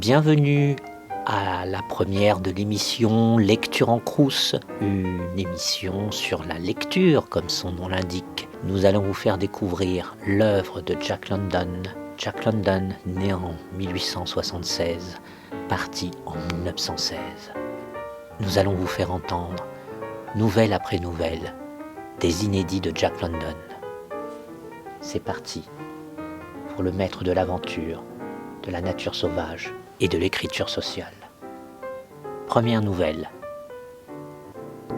Bienvenue à la première de l'émission Lecture en Crous, une émission sur la lecture comme son nom l'indique. Nous allons vous faire découvrir l'œuvre de Jack London. Jack London, né en 1876, parti en 1916. Nous allons vous faire entendre, nouvelle après nouvelle, des inédits de Jack London. C'est parti pour le maître de l'aventure, de la nature sauvage et de l'écriture sociale. Première nouvelle.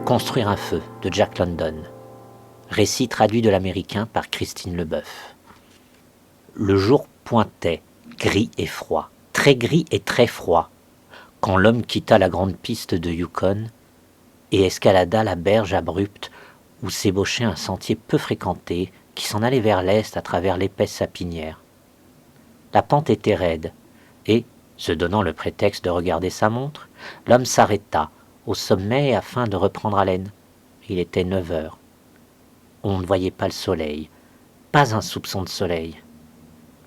Construire un feu de Jack London. Récit traduit de l'américain par Christine Leboeuf. Le jour pointait, gris et froid, très gris et très froid, quand l'homme quitta la grande piste de Yukon et escalada la berge abrupte où s'ébauchait un sentier peu fréquenté qui s'en allait vers l'est à travers l'épaisse sapinière. La pente était raide, et, se donnant le prétexte de regarder sa montre, l'homme s'arrêta au sommet afin de reprendre haleine. Il était 9 heures. On ne voyait pas le soleil, pas un soupçon de soleil.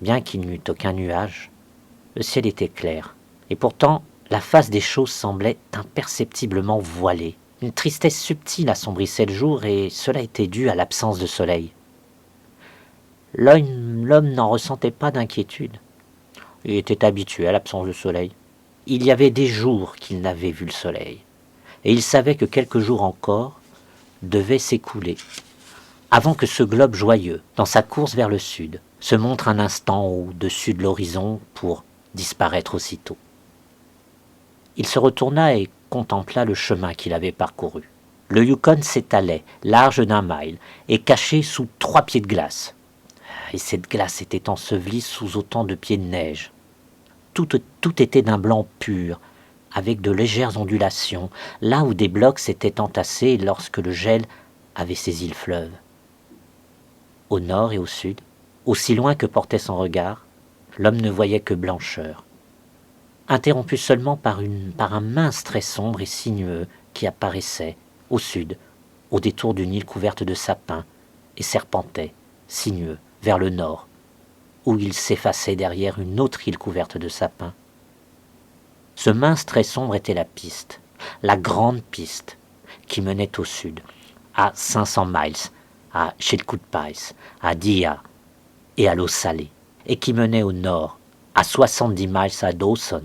Bien qu'il n'y eût aucun nuage, le ciel était clair, et pourtant la face des choses semblait imperceptiblement voilée. Une tristesse subtile assombrissait le jour, et cela était dû à l'absence de soleil. L'homme n'en ressentait pas d'inquiétude. Il était habitué à l'absence de soleil. Il y avait des jours qu'il n'avait vu le soleil, et il savait que quelques jours encore devaient s'écouler, avant que ce globe joyeux, dans sa course vers le sud, se montre un instant au-dessus de l'horizon pour disparaître aussitôt. Il se retourna et contempla le chemin qu'il avait parcouru. Le Yukon s'étalait, large d'1 mile, et caché sous 3 pieds de glace. Et cette glace était ensevelie sous autant de pieds de neige. Tout était d'un blanc pur, avec de légères ondulations, là où des blocs s'étaient entassés lorsque le gel avait saisi le fleuve. Au nord et au sud, aussi loin que portait son regard, l'homme ne voyait que blancheur, interrompu seulement par un mince trait sombre et sinueux qui apparaissait, au sud, au détour d'une île couverte de sapins, et serpentait, sinueux, vers le nord, où il s'effaçait derrière une autre île couverte de sapins. Ce mince trait sombre était la piste, la grande piste, qui menait au sud, à 500 miles, à Chilkoot Pies, à Dia et à l'eau salée, et qui menait au nord, à 70 miles à Dawson,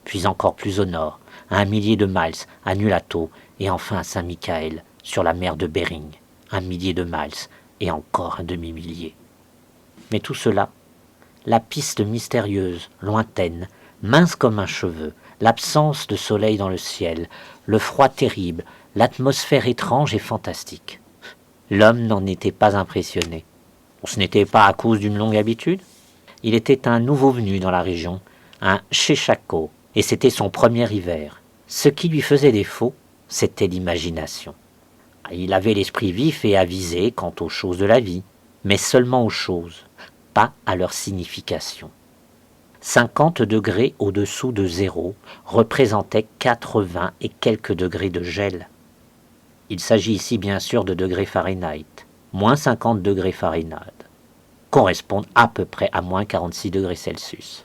puis encore plus au nord, à 1 millier de miles à Nulato, et enfin à Saint-Michael, sur la mer de Bering, 1 millier de miles, et encore un demi-millier. Mais tout cela, la piste mystérieuse, lointaine, mince comme un cheveu, l'absence de soleil dans le ciel, le froid terrible, l'atmosphère étrange et fantastique. L'homme n'en était pas impressionné. Ce n'était pas à cause d'une longue habitude. Il était un nouveau venu dans la région, un Sheshako, et c'était son premier hiver. Ce qui lui faisait défaut, c'était l'imagination. Il avait l'esprit vif et avisé quant aux choses de la vie, mais seulement aux choses, pas à leur signification. 50 degrés au-dessous de zéro représentaient 80 et quelques degrés de gel. Il s'agit ici bien sûr de degrés Fahrenheit, moins 50 degrés Fahrenheit, correspondent à peu près à moins 46 degrés Celsius.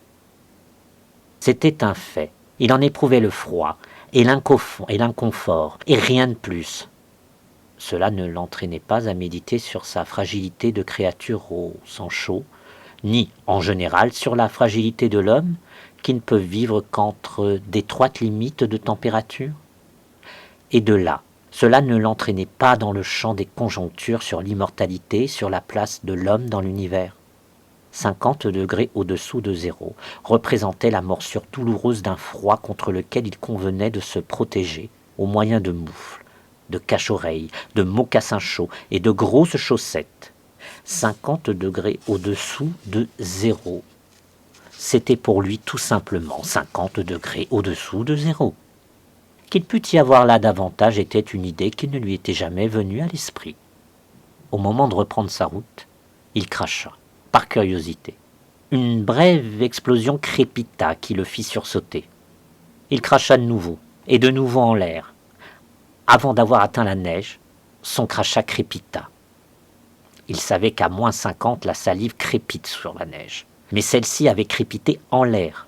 C'était un fait. Il en éprouvait le froid et l'inconfort, et rien de plus. Cela ne l'entraînait pas à méditer sur sa fragilité de créature au sang chaud, ni, en général, sur la fragilité de l'homme, qui ne peut vivre qu'entre d'étroites limites de température. Et de là, cela ne l'entraînait pas dans le champ des conjonctures sur l'immortalité, sur la place de l'homme dans l'univers. 50 degrés au-dessous de zéro représentaient la morsure douloureuse d'un froid contre lequel il convenait de se protéger au moyen de moufles, de cache-oreilles, de mocassins chauds et de grosses chaussettes. 50 degrés au-dessous de zéro. C'était pour lui tout simplement 50 degrés au-dessous de zéro. Qu'il pût y avoir là davantage était une idée qui ne lui était jamais venue à l'esprit. Au moment de reprendre sa route, il cracha, par curiosité. Une brève explosion crépita qui le fit sursauter. Il cracha de nouveau en l'air. Avant d'avoir atteint la neige, son crachat crépita. Il savait qu'à moins 50, la salive crépite sur la neige. Mais celle-ci avait crépité en l'air.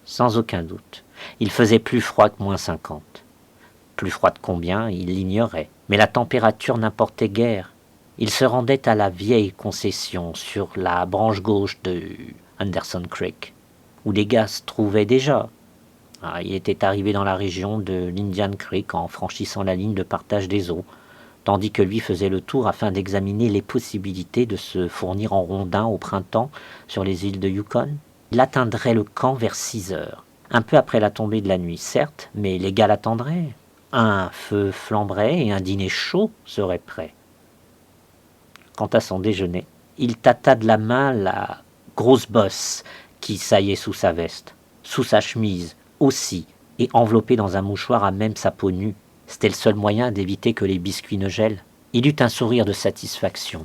Sans aucun doute. Il faisait plus froid que -50. Plus froid de combien, il l'ignorait. Mais la température n'importait guère. Il se rendait à la vieille concession sur la branche gauche de Anderson Creek, où les gars se trouvaient déjà. Il était arrivé dans la région de l'Indian Creek en franchissant la ligne de partage des eaux, tandis que lui faisait le tour afin d'examiner les possibilités de se fournir en rondins au printemps sur les îles de Yukon. Il atteindrait le camp vers 6 heures, un peu après la tombée de la nuit, certes, mais les gars l'attendraient. Un feu flamberait et un dîner chaud serait prêt. Quant à son déjeuner, il tâta de la main la grosse bosse qui saillait sous sa veste, sous sa chemise aussi, et enveloppée dans un mouchoir à même sa peau nue. C'était le seul moyen d'éviter que les biscuits ne gèlent. Il eut un sourire de satisfaction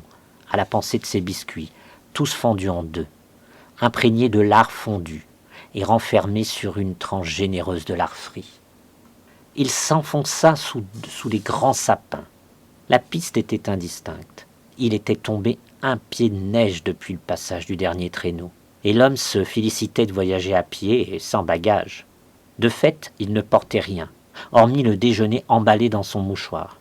à la pensée de ces biscuits, tous fendus en deux, imprégnés de lard fondu et renfermés sur une tranche généreuse de lard frit. Il s'enfonça sous les grands sapins. La piste était indistincte. Il était tombé un pied de neige depuis le passage du dernier traîneau, et l'homme se félicitait de voyager à pied et sans bagages. De fait, il ne portait rien, hormis le déjeuner emballé dans son mouchoir.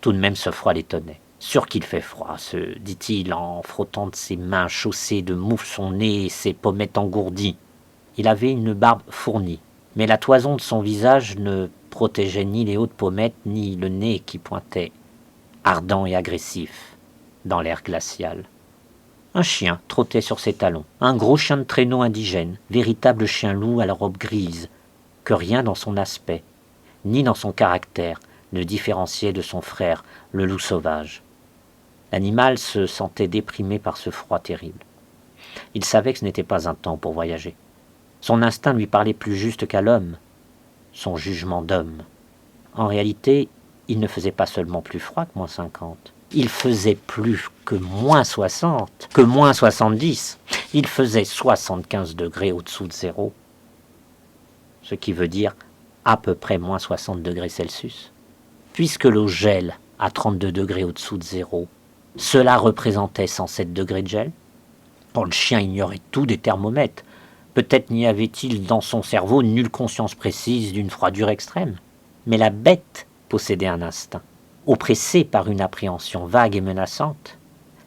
Tout de même, ce froid l'étonnait. Sûr qu'il fait froid, se dit-il en frottant de ses mains chaussées de moufle son nez et ses pommettes engourdies. Il avait une barbe fournie, mais la toison de son visage ne protégeait ni les hautes pommettes ni le nez qui pointait, ardent et agressif, dans l'air glacial. Un chien trottait sur ses talons, un gros chien de traîneau indigène, véritable chien-loup à la robe grise, que rien dans son aspect, ni dans son caractère, ne différenciait de son frère, le loup sauvage. L'animal se sentait déprimé par ce froid terrible. Il savait que ce n'était pas un temps pour voyager. Son instinct lui parlait plus juste qu'à l'homme, son jugement d'homme. En réalité, il ne faisait pas seulement plus froid que -50. Il faisait plus que -60, que -70. Il faisait 75 degrés au-dessous de zéro. Ce qui veut dire à peu près -60 degrés Celsius. Puisque l'eau gèle à 32 degrés au-dessous de zéro, cela représentait 107 degrés de gel. Bon, le chien ignorait tout des thermomètres. Peut-être n'y avait-il dans son cerveau nulle conscience précise d'une froidure extrême. Mais la bête possédait un instinct. Oppressée par une appréhension vague et menaçante,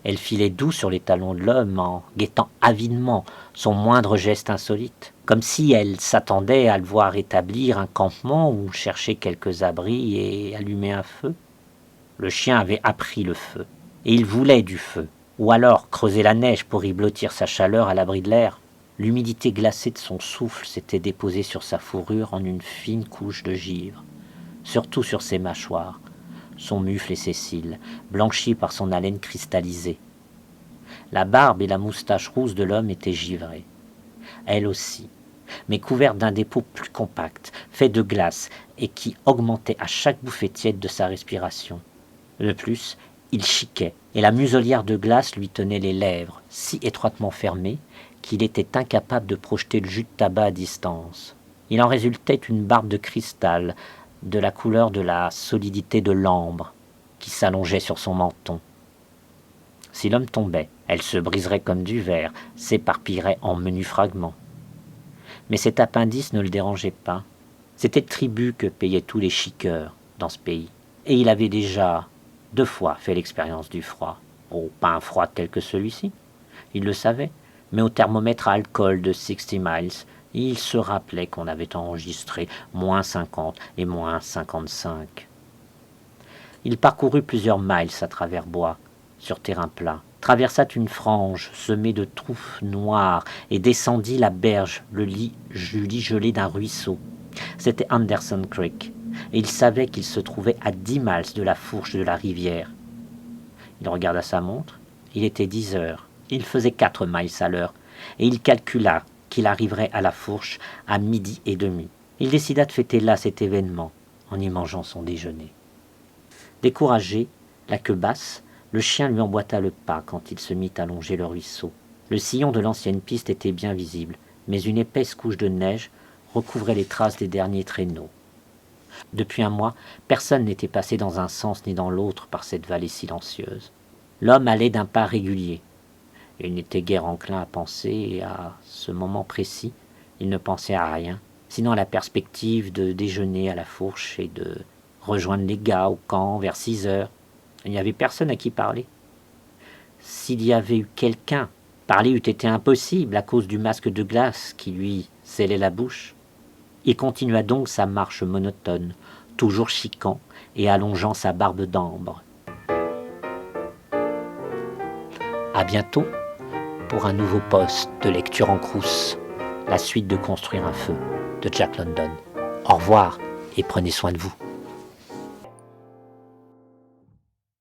elle filait doux sur les talons de l'homme en guettant avidement son moindre geste insolite, comme si elle s'attendait à le voir établir un campement ou chercher quelques abris et allumer un feu. Le chien avait appris le feu, et il voulait du feu, ou alors creuser la neige pour y blottir sa chaleur à l'abri de l'air. L'humidité glacée de son souffle s'était déposée sur sa fourrure en une fine couche de givre, surtout sur ses mâchoires, son mufle et ses cils, blanchis par son haleine cristallisée. La barbe et la moustache rousse de l'homme étaient givrées, elle aussi, mais couverte d'un dépôt plus compact, fait de glace, et qui augmentait à chaque bouffée tiède de sa respiration. De plus, il chiquait, et la muselière de glace lui tenait les lèvres, si étroitement fermées qu'il était incapable de projeter le jus de tabac à distance. Il en résultait une barbe de cristal, de la couleur de la solidité de l'ambre, qui s'allongeait sur son menton. Si l'homme tombait, elle se briserait comme du verre, s'éparpillerait en menus fragments. Mais cet appendice ne le dérangeait pas. C'était le tribut que payaient tous les chiqueurs dans ce pays. Et il avait déjà 2 fois fait l'expérience du froid. Oh, pas un froid tel que celui-ci, il le savait, mais au thermomètre à alcool de 60 miles, il se rappelait qu'on avait enregistré -50 et -55. Il parcourut plusieurs miles à travers bois, sur terrain plat, traversa une frange semée de touffes noires et descendit la berge, le lit gelé d'un ruisseau. C'était Anderson Creek, et il savait qu'il se trouvait à 10 miles de la fourche de la rivière. Il regarda sa montre, il était 10 heures, il faisait 4 miles à l'heure, et il calcula qu'il arriverait à la fourche à 12h30. Il décida de fêter là cet événement, en y mangeant son déjeuner. Découragé, la queue basse, le chien lui emboîta le pas quand il se mit à longer le ruisseau. Le sillon de l'ancienne piste était bien visible, mais une épaisse couche de neige recouvrait les traces des derniers traîneaux. Depuis un mois, personne n'était passé dans un sens ni dans l'autre par cette vallée silencieuse. L'homme allait d'un pas régulier. Il n'était guère enclin à penser, à ce moment précis, Il ne pensait à rien, sinon à la perspective de déjeuner à la fourche et de rejoindre les gars au camp vers 6 heures. Il n'y avait personne à qui parler. S'il y avait eu quelqu'un, parler eût été impossible à cause du masque de glace qui lui scellait la bouche. Il continua donc sa marche monotone, toujours chiquant et allongeant sa barbe d'ambre. À bientôt pour un nouveau poste de lecture en Crous, la suite de Construire un feu de Jack London. Au revoir et prenez soin de vous.